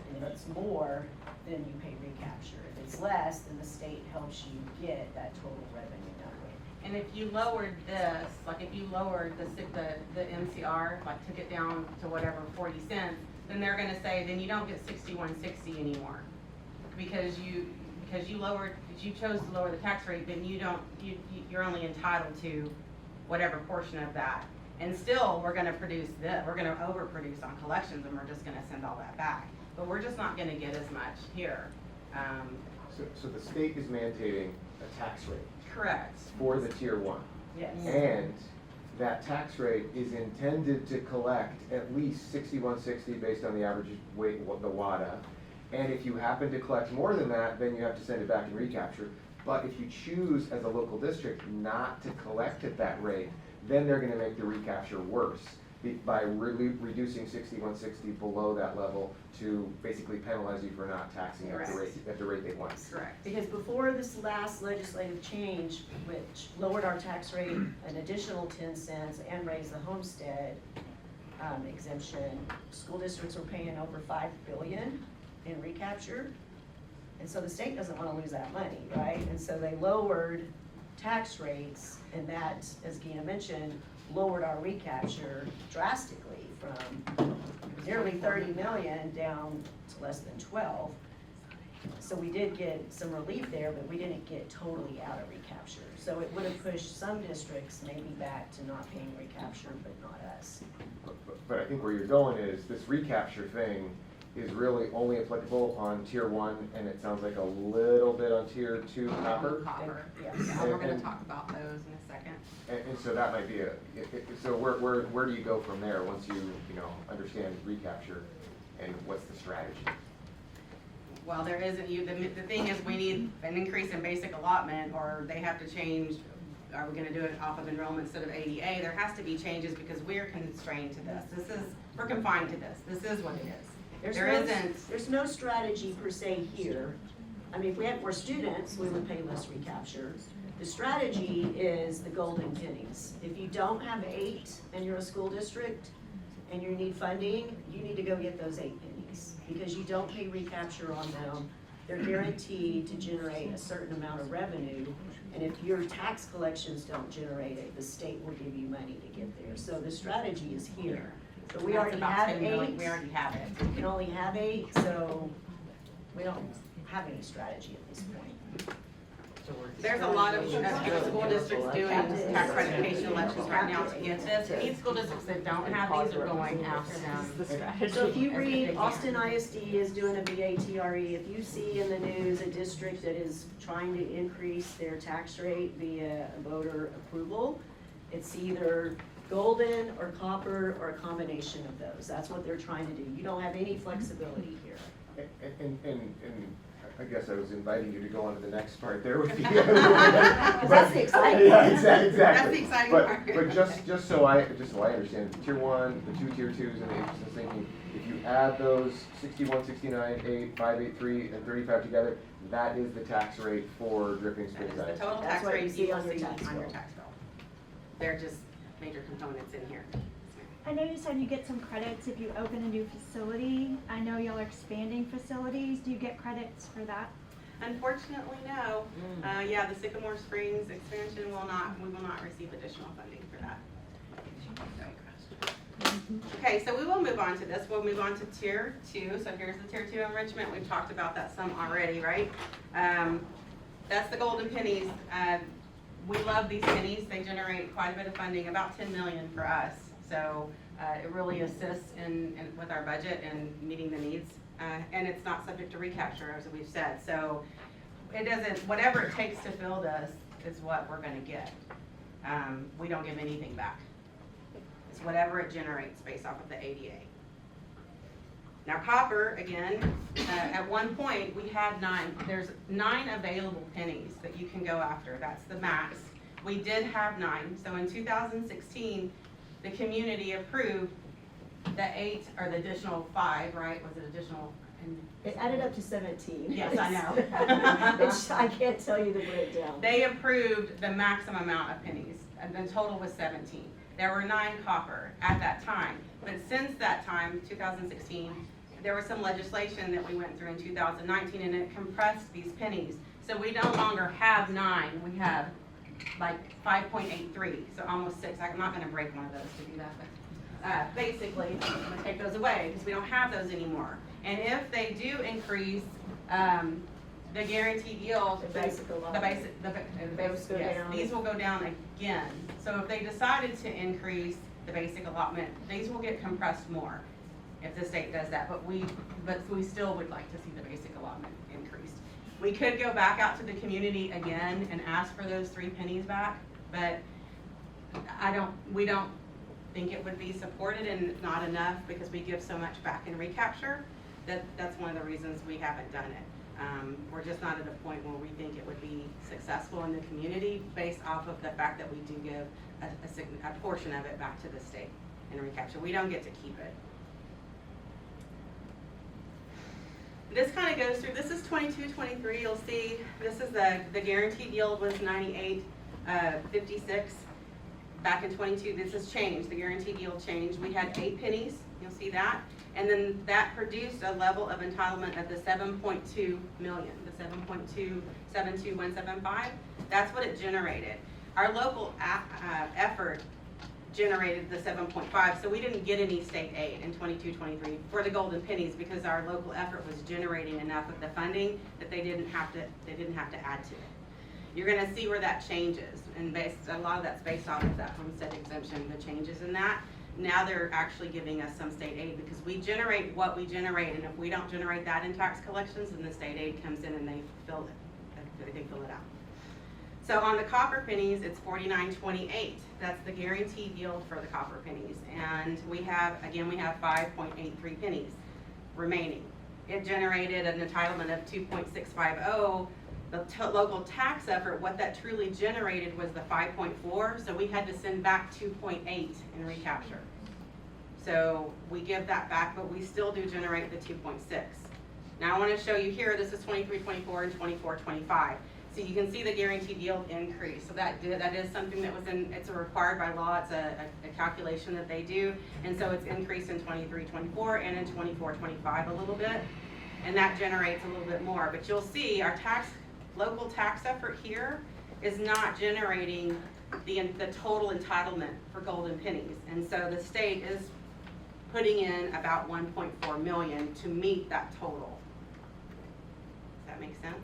And if it's more, then you pay recapture. If it's less, then the state helps you get that total revenue number. and if you lowered this, like if you lowered the MCR, like took it down to whatever, 40 cents, then they're gonna say, then you don't get 6160 anymore. Because because you chose to lower the tax rate, then you're only entitled to whatever portion of that. And still, we're gonna overproduce on collections, and we're just gonna send all that back. But we're just not gonna get as much here. So the state is mandating a tax rate Correct. for the tier one. Yes. And that tax rate is intended to collect at least 6160 based on the average weight, the WADA. And if you happen to collect more than that, then you have to send it back and recapture. But if you choose as a local district not to collect at that rate, then they're gonna make the recapture worse by reducing 6160 below that level to basically penalize you for not taxing at the rate they want. Correct. Because before this last legislative change, which lowered our tax rate an additional 10 cents and raised the homestead exemption, school districts were paying over $5 billion in recapture. And so the state doesn't want to lose that money, right? And so they lowered tax rates, and that, as Gina mentioned, lowered our recapture drastically from nearly 30 million down to less than 12. So we did get some relief there, but we didn't get totally out of recapture. So it would have pushed some districts maybe back to not paying recapture, but not us. But I think where you're going is this recapture thing is really only applicable on tier one, and it sounds like a little bit on tier two copper. Copper. Yes. Yeah, we're gonna And- talk about those in a second. And so that might be so where do you go from there once you understand recapture, and what's the strategy? Well, there isn't, the thing is, we need an increase in basic allotment, or they have to change, are we gonna do it off of enrollment instead of ADA? There has to be changes because we're constrained to this. We're confined to this. This is what it is. There's no strategy per se here. I mean, if we were students, we would pay less recapture. The strategy is the golden pennies. If you don't have 8 and you're a school district and you need funding, you need to go get those 8 pennies because you don't pay recapture on them. They're guaranteed to generate a certain amount of revenue. And if your tax collections don't generate it, the state will give you money to get there. So the strategy is here. But we That's already about have 10 million. 8. We already have it. We can only have 8, so we don't have any strategy at this point. There's a lot of school districts doing tax ratification elections right now to get this. These school districts that don't have these are going after them. So if you read, Austin ISD is doing a VATRE, if you see in the news a district that is trying to increase their tax rate via voter approval, it's either golden or copper or a combination of those. That's what they're trying to do. You don't have any flexibility here. And I guess I was inviting you to go on to the next part there with the. That's the exciting Yeah, part. exactly. That's the exciting But- part. But just so I understand, tier one, the 2 tier twos, and the interest in thinking, if you add those 61, 69, 8, 583, and 35 together, that is the tax rate for dripping That is springs the ice. total That's tax what you rate see you on will your see tax on your bill. tax bill. They're just major components in here. I know you said you get some credits if you open a new facility. I know y'all are expanding facilities. Do you get credits for that? Unfortunately, no. Yeah, the Sycamore Springs expansion we will not receive additional funding for that. Okay, so we will move on to this. We'll move on to tier 2. So here's the tier 2 enrichment. We've talked about that some already, right? That's the golden pennies. We love these pennies. They generate quite a bit of funding, about $10 million for us. So it really assists with our budget and meeting the needs. And it's not subject to recapture, as we've said. So whatever it takes to fill this is what we're gonna get. We don't give anything back. It's whatever it generates based off of the ADA. Now copper, again, at one point we had 9. There's 9 available pennies that you can go after. That's the max. We did have 9. So in 2016, the community approved the 8 or the additional 5, right? Was it additional? It added up to 17. Yes, I know. I can't tell you the breakdown. They approved the maximum amount of pennies, and the total was 17. There were 9 copper at that time, but since that time, 2016, there was some legislation that we went through in 2019, and it compressed these pennies. So we no longer have 9, we have like 5.83, so almost 6. I'm not gonna break one of those to do that, but basically, I'm gonna take those away because we don't have those anymore. And if they do increase the guaranteed yield, The basic allotment. the basic, the Those basic, go yes, down. these will go down again. So if they decided to increase the basic allotment, these will get compressed more if the state does that, but we still would like to see the basic allotment increased. We could go back out to the community again and ask for those 3 pennies back, but we don't think it would be supported and not enough because we give so much back in recapture. That's one of the reasons we haven't done it. We're just not at a point where we think it would be successful in the community based off of the fact that we do give a portion of it back to the state in recapture. We don't get to keep it. This kind of goes through, this is 22, 23, you'll see, this is the guaranteed yield was 98.56. Back in 22, this has changed, the guaranteed yield changed. We had 8 pennies, you'll see that. And then that produced a level of entitlement of the 7.2 million, the 7.272175. That's what it generated. Our local effort generated the 7.5, so we didn't get any state aid in 22-23 for the golden pennies because our local effort was generating enough of the funding that they didn't have to add to it. You're going to see where that changes, and a lot of that's based off of that homestead exemption, the changes in that. Now they're actually giving us some state aid because we generate what we generate, and if we don't generate that in tax collections, then the state aid comes in and they fill it out. So on the copper pennies, it's 49.28. That's the guaranteed yield for the copper pennies, and we have 5.83 pennies remaining. It generated an entitlement of 2.650. The local tax effort, what that truly generated was the 5.4, so we had to send back 2.8 in recapture. So we give that back, but we still do generate the 2.6. Now I want to show you here, this is 23-24 and 24-25. So you can see the guaranteed yield increase. So that is something that was it's required by law. It's a calculation that they do, and so it's increased in 23-24 and in 24-25 a little bit, and that generates a little bit more. But you'll see our local tax effort here is not generating the total entitlement for golden pennies, and so the state is putting in about 1.4 million to meet that total. Does that make sense?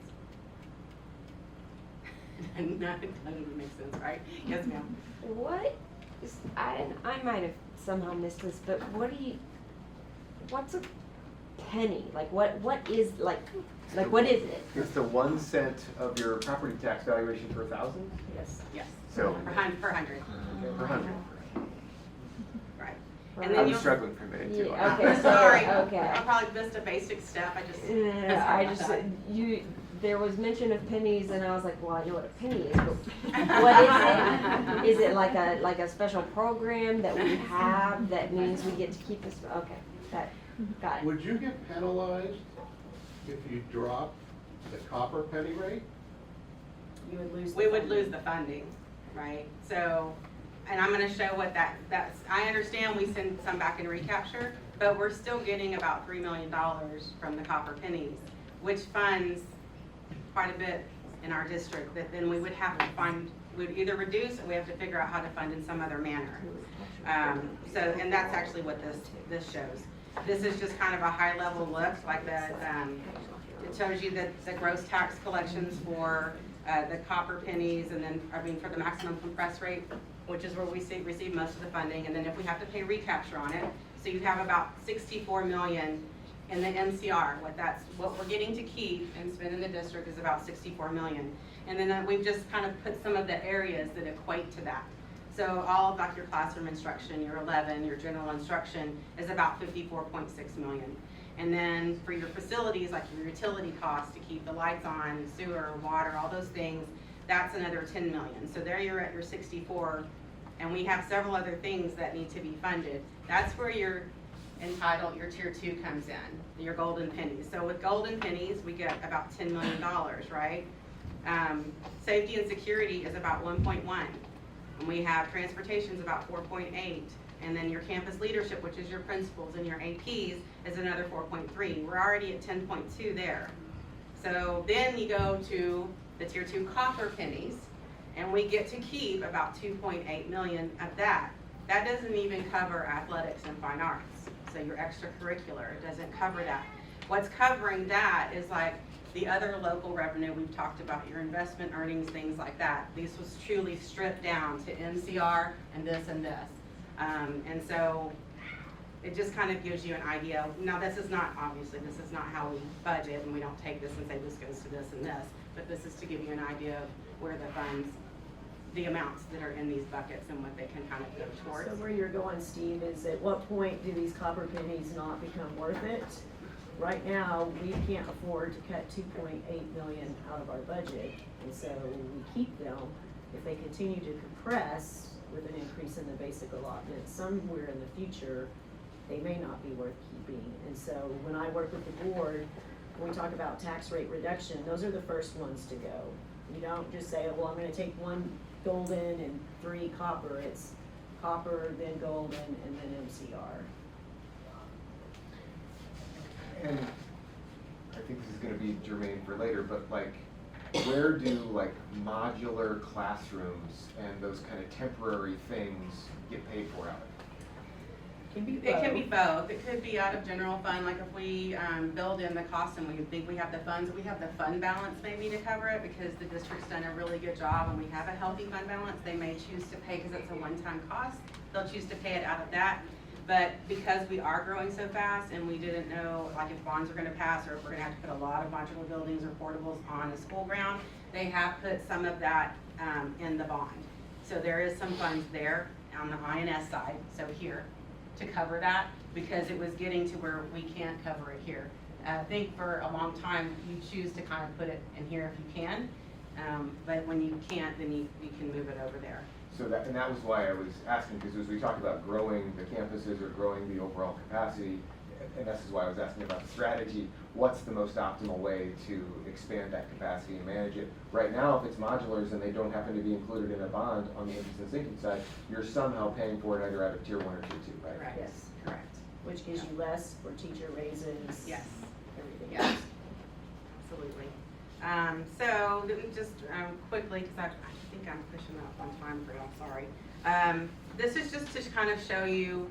No, it doesn't make sense, right? Yes, ma'am. What is, I might have somehow missed this, but what's a penny? Like what is what is it? It's the 1 cent of your property tax valuation per 1,000? Yes. Yes. So. Per hundred. Per 100. Right. Right. And I then was you'll. struggling for a minute too. Yeah, okay, so, Sorry. okay. I probably missed a basic step. There was mention of pennies, and I was like, well, I know what a penny is, but what is it? Is it like a special program that we have that means we get to keep this? Okay, got it. Would you get penalized if you drop the copper penny rate? You would lose. We would lose the funding, right? So, and I'm gonna show what that's, I understand we send some back in recapture, but we're still getting about $3 million from the copper pennies, which funds quite a bit in our district that then we would have to we'd either reduce or we have to figure out how to fund in some other manner. And that's actually what this shows. This is just kind of a high level look, like it shows you the gross tax collections for the copper pennies, and then, for the maximum compressed rate, which is where we receive most of the funding, and then if we have to pay recapture on it, so you have about 64 million in the MCR. What we're getting to keep and spend in the district is about 64 million. And then we've just kind of put some of the areas that equate to that. So all of like your classroom instruction, your 11, your general instruction is about 54.6 million. And then for your facilities, like your utility costs to keep the lights on, sewer, water, all those things, that's another 10 million. So there you're at your 64, and we have several other things that need to be funded. That's where your entitled, your tier 2 comes in, your golden pennies. So with golden pennies, we get about $10 million, right? Safety and security is about 1.1. And we have transportation is about 4.8. And then your campus leadership, which is your principals and your APs, is another 4.3. We're already at 10.2 there. So then you go to the tier 2 copper pennies, and we get to keep about 2.8 million of that. That doesn't even cover athletics and fine arts. So your extracurricular, it doesn't cover that. What's covering that is like The other local revenue, we've talked about your investment earnings, things like that. This was truly stripped down to MCR and this and this. And so it just kind of gives you an idea. Now, this is not, obviously, this is not how we budget, and we don't take this and say this goes to this and this, but this is to give you an idea of where the funds, the amounts that are in these buckets and what they can kind of go towards. So where you're going, Steve, is at what point do these copper pennies not become worth it? Right now, we can't afford to cut 2.8 million out of our budget, and so we keep them. If they continue to compress with an increase in the basic allotment, somewhere in the future, they may not be worth keeping. And so when I work with the board, when we talk about tax rate reduction, those are the first ones to go. You don't just say, well, I'm gonna take 1 golden and 3 copper. It's copper, then golden, and then MCR. And I think this is gonna be germane for later, but like, where do like modular classrooms and those kind of temporary things get paid for out of? Can be It can be both. both. It could be out of general fund, like if we build in the cost and we think we have the funds, we have the fund balance maybe to cover it because the district's done a really good job and we have a healthy fund balance. They may choose to pay, because it's a one-time cost, they'll choose to pay it out of that. But because we are growing so fast and we didn't know like if bonds are gonna pass or if we're gonna have to put a lot of modular buildings or portables on the school ground, they have put some of that in the bond. So there is some funds there on the INS side, so here, to cover that, because it was getting to where we can't cover it here. I think for a long time, you choose to kind of put it in here if you can, but when you can't, then you can move it over there. So that, and that was why I was asking, because as we talked about growing the campuses or growing the overall capacity, and this is why I was asking about the strategy, what's the most optimal way to expand that capacity and manage it? Right now, if it's modulars and they don't happen to be included in a bond on the interest and sinking side, you're somehow paying for it either out of tier 1 or tier 2, right? Correct. Yes. Correct. Which gives you less for teacher raises. Yes. Everything Yes. else. Absolutely. So let me just quickly, because I think I'm pushing up on time for y'all, sorry. This is just to kind of show you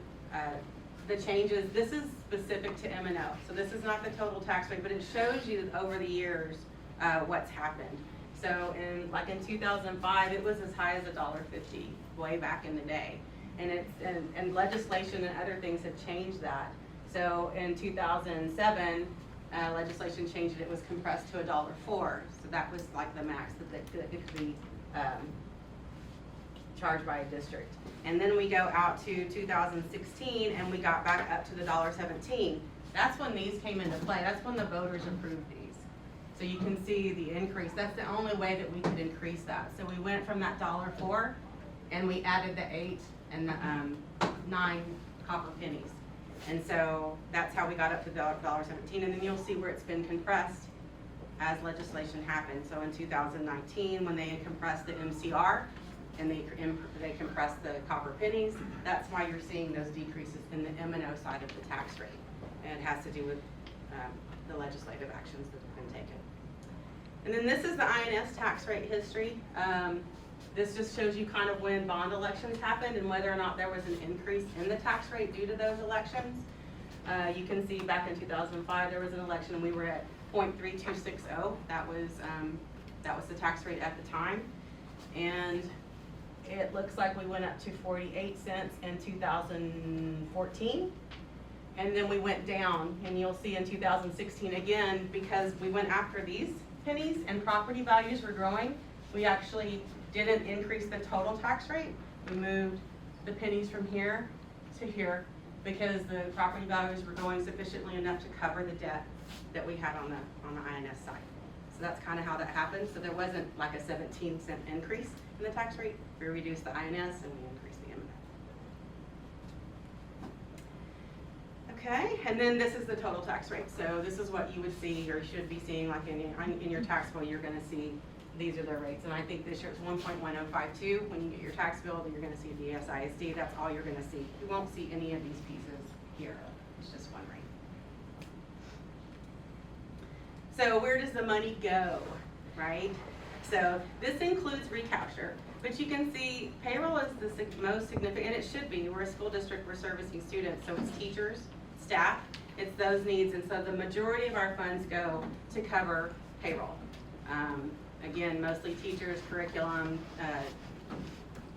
the changes. This is specific to M&O. So this is not the total tax rate, but it shows you over the years what's happened. So in 2005, it was as high as $1.50 way back in the day. And legislation and other things have changed that. So in 2007, legislation changed it. It was compressed to $1.04. So that was like the max that it could be charged by a district. And then we go out to 2016 and we got back up to the $1.17. That's when these came into play. That's when the voters approved these. So you can see the increase. That's the only way that we could increase that. So we went from that $1.04 and we added the 8 and the 9 copper pennies. And so that's how we got up to the $1.17. And then you'll see where it's been compressed as legislation happened. So in 2019, when they compressed the MCR and they compressed the copper pennies, that's why you're seeing those decreases in the M&O side of the tax rate. And it has to do with the legislative actions that have been taken. And then this is the INS tax rate history. This just shows you kind of when bond elections happened and whether or not there was an increase in the tax rate due to those elections. You can see back in 2005 there was an election and we were at 0.3260. That was the tax rate at the time. And it looks like we went up to 48 cents in 2014. And then we went down, and you'll see in 2016 again, because we went after these pennies and property values were growing, we actually didn't increase the total tax rate. We moved the pennies from here to here because the property values were growing sufficiently enough to cover the debt that we had on the INS side. So that's kind of how that happened. So there wasn't like a 17-cent increase in the tax rate. We reduced the INS and we increased the M&O. Okay, and then this is the total tax rate. So this is what you would see or should be seeing like in your tax bill. You're going to see these are their rates. And I think this year it's 1.1052. When you get your tax bill, you're going to see DSISD. That's all you're going to see. You won't see any of these pieces here. It's just one rate. So where does the money go, right? So this includes recapture, but you can see payroll is the most significant, and it should be. We're a school district, we're servicing students, so it's teachers, staff, it's those needs, and so the majority of our funds go to cover payroll. Again, mostly teachers, curriculum,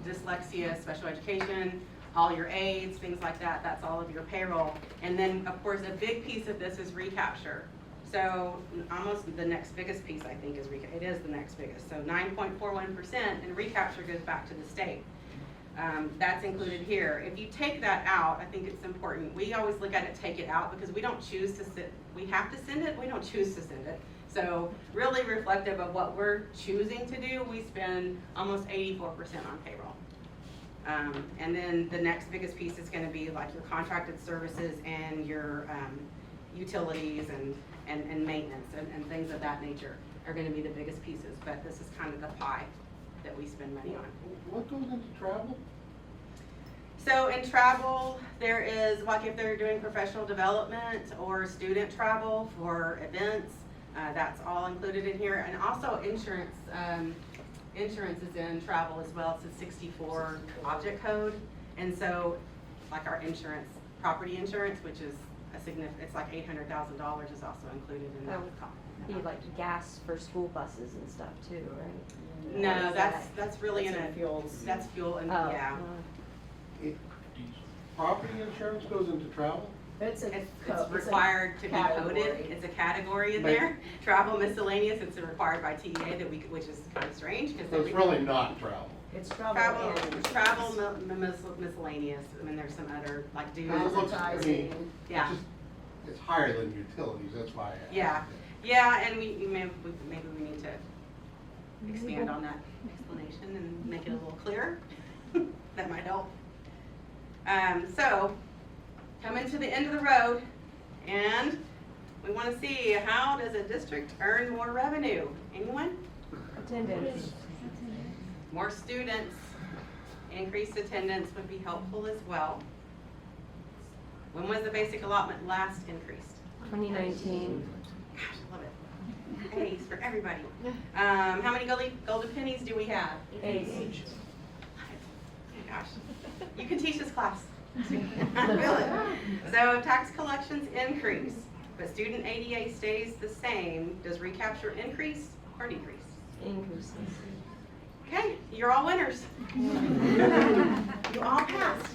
dyslexia, special education, all your aides, things like that, that's all of your payroll. And then, of course, a big piece of this is recapture. So almost the next biggest piece, I think, is it is the next biggest. So 9.41%, and recapture goes back to the state. That's included here. If you take that out, I think it's important. We always look at it, take it out, because we don't choose to we have to send it, we don't choose to send it. So really reflective of what we're choosing to do, we spend almost 84% on payroll. And then the next biggest piece is gonna be like your contracted services and your utilities and maintenance and things of that nature are gonna be the biggest pieces, but this is kind of the pie that we spend money on. What goes into travel? So in travel, there is, like if they're doing professional development or student travel for events, that's all included in here. And also insurance, insurance is in travel as well. It's a 64 object code. And so like our insurance, property insurance, which is a significant, it's like $800,000 is also included in that. That would be like gas for school buses and stuff too, right? No, that's really in That's a, in fuels. that's fuel and, Oh, yeah. Property insurance goes into travel? It's a It's it's a required to be coded, category. it's a category in But- there. Travel miscellaneous, it's required by TEA that which is kind of strange, because So it's really not travel. It's travel Travel and. miscellaneous, I mean, there's some other, like dues. It looks- I mean, Advertising. Yeah. It's higher than utilities, that's why I asked. Yeah. Yeah, and maybe we need to expand on that explanation and make it a little clearer. That might help. So, coming to the end of the road, and we want to see, how does a district earn more revenue? Anyone? Attendance. More students, increased attendance would be helpful as well. When was the basic allotment last increased? 2019. Gosh, I love it. A's for everybody. How many golden pennies do we have? A's. Love it. Oh gosh, you can teach this class. I feel it. So if tax collections increase, but student ADA stays the same, does recapture increase or decrease? Increases. Okay, you're all winners. You all passed.